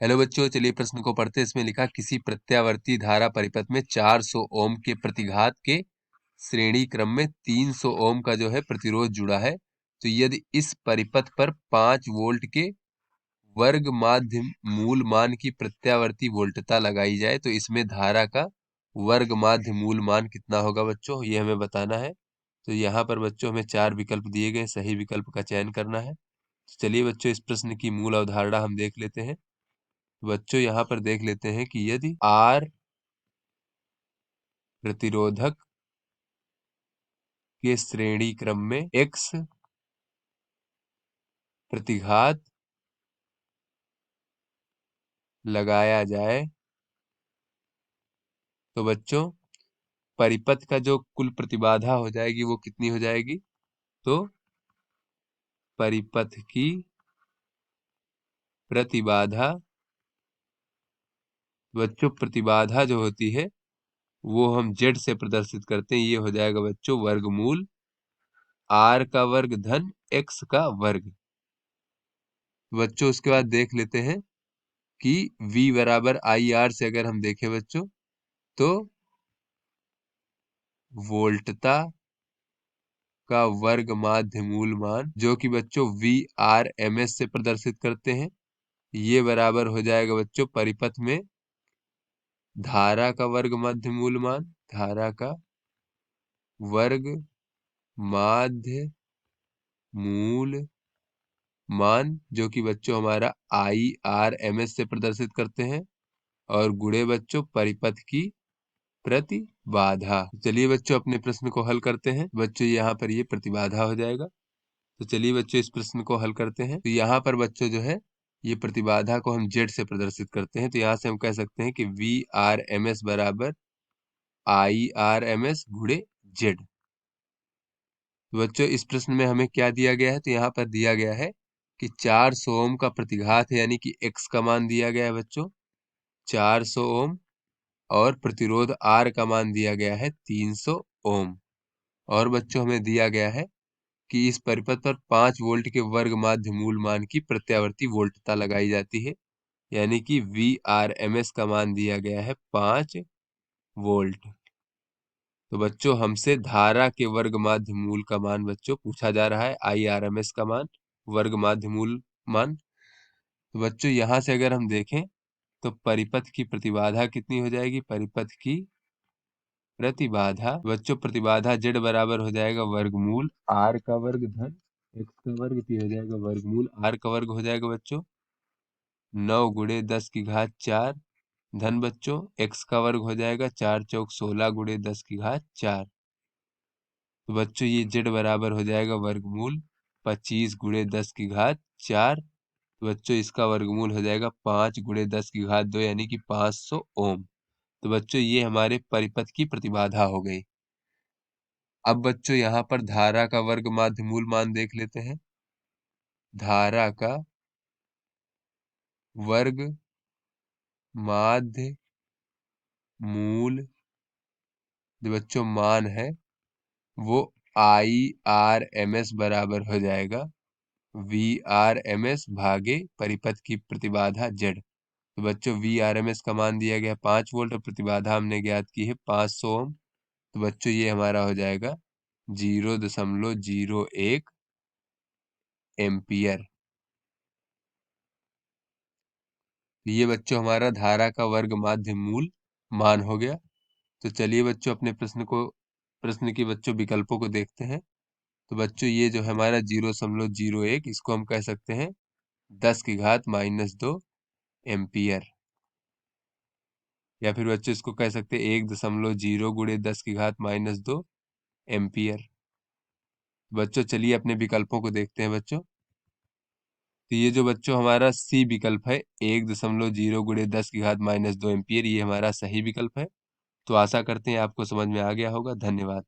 Hello बच्चों, चलिए प्रश्न को पढ़ते हैं। इसमें लिखा किसी प्रत्यावर्ती धारा परिपथ में 400 ओम के प्रतिघात के श्रेणी क्रम में 300 ओम का जो है प्रतिरोध जुड़ा है। तो यदि इस परिपथ पर 5 वोल्ट के वर्ग माध्य मूल मान की प्रत्यावर्ती वोल्टता लगाई जाए तो इसमें धारा का वर्ग माध्य मूल मान कितना होगा बच्चों, ये हमें बताना है। तो यहाँ पर बच्चों हमें 4 विकल्प दिए गए, सही विकल्प का चयन करना है। तो चलिए बच्चों, इस प्रश्न की मूल अवधारणा हम देख लेते हैं। बच्चों यहाँ पर देख लेते हैं कि यदि R प्रतिरोधक के श्रेणी क्रम में X प्रतिघात लगाया जाए तो बच्चों परिपथ का जो कुल प्रतिबाधा हो जाएगी वो कितनी हो जाएगी। तो परिपथ की प्रतिबाधा, बच्चों प्रतिबाधा जो होती है वो हम Z से प्रदर्शित करते हैं। ये हो जाएगा बच्चों वर्गमूल R का वर्ग धन X का वर्ग। बच्चों उसके बाद देख लेते हैं कि V बराबर IR से अगर हम देखें बच्चों तो वोल्टता का वर्ग माध्य मूल मान जो कि बच्चों VRMS से प्रदर्शित करते हैं, ये बराबर हो जाएगा बच्चों परिपथ में धारा का वर्ग माध्य मूल मान, धारा का वर्ग माध्य मूल मान जो कि बच्चों हमारा IRMS से प्रदर्शित करते हैं, और गुणे बच्चों परिपथ की प्रतिबाधा। चलिए बच्चों अपने प्रश्न को हल करते हैं। बच्चों यहाँ पर ये प्रतिबाधा हो जाएगा। तो चलिए बच्चों इस प्रश्न को हल करते हैं। तो यहाँ पर बच्चों जो है ये प्रतिबाधा को हम Z से प्रदर्शित करते हैं। तो यहाँ से हम कह सकते हैं कि VRMS बराबर IRMS गुणे Z। बच्चों इस प्रश्न में हमें क्या दिया गया है, तो यहाँ पर दिया गया है कि 400 ओम का प्रतिघात है, यानी कि X का मान दिया गया है बच्चों 400 ओम, और प्रतिरोध R का मान दिया गया है 300 ओम। और बच्चों हमें दिया गया है कि इस परिपथ पर 5 वोल्ट के वर्ग माध्य मूल मान की प्रत्यावर्ती वोल्टता लगाई जाती है, यानी कि VRMS का मान दिया गया है 5 वोल्ट। तो बच्चों हमसे धारा के वर्ग माध्य मूल का मान बच्चों पूछा जा रहा है, IRMS का मान, वर्ग माध्य मूल मान। तो बच्चों यहाँ से अगर हम देखें तो परिपथ की प्रतिबाधा कितनी हो जाएगी, परिपथ की प्रतिबाधा बच्चों प्रतिबाधा Z बराबर हो जाएगा वर्गमूल R का वर्ग धन X का वर्ग, तो हो जाएगा वर्गमूल R का वर्ग हो जाएगा बच्चों 9 गुणे 10 की घात 4 धन बच्चों X का वर्ग हो जाएगा 4 चौक 16 गुणे 10 की घात 4। तो बच्चों ये Z बराबर हो जाएगा वर्गमूल 25 गुणे 10 की घात 4। तो बच्चों इसका वर्गमूल हो जाएगा 5 गुणे 10 की घात 2, यानी कि 500 ओम। तो बच्चों ये हमारे परिपथ की प्रतिबाधा हो गई। अब बच्चों यहाँ पर धारा का वर्ग माध्य मूल मान देख लेते हैं। धारा का वर्ग माध्य मूल जो बच्चों मान है वो IRMS बराबर हो जाएगा VRMS भागे परिपथ की प्रतिबाधा Z। तो बच्चों VRMS का मान दिया गया 5 वोल्ट और प्रतिबाधा हमने ज्ञात की है 500 ओम। तो बच्चों ये हमारा हो जाएगा 0.01 एम्पियर। ये बच्चों हमारा धारा का वर्ग माध्य मूल मान हो गया। तो चलिए बच्चों अपने प्रश्न की बच्चों विकल्पों को देखते हैं। तो बच्चों ये जो है हमारा 0.01, इसको हम कह सकते हैं 10 की घात -2 एम्पियर, या फिर बच्चों इसको कह सकते हैं 1.0 गुणे 10 की घात -2 एम्पियर। बच्चों चलिए अपने विकल्पों को देखते हैं बच्चों। तो ये जो बच्चों हमारा सी विकल्प है 1.0 गुणे 10 की घात -2 एम्पियर, ये हमारा सही विकल्प है। तो आशा करते हैं आपको समझ में आ गया होगा। धन्यवाद।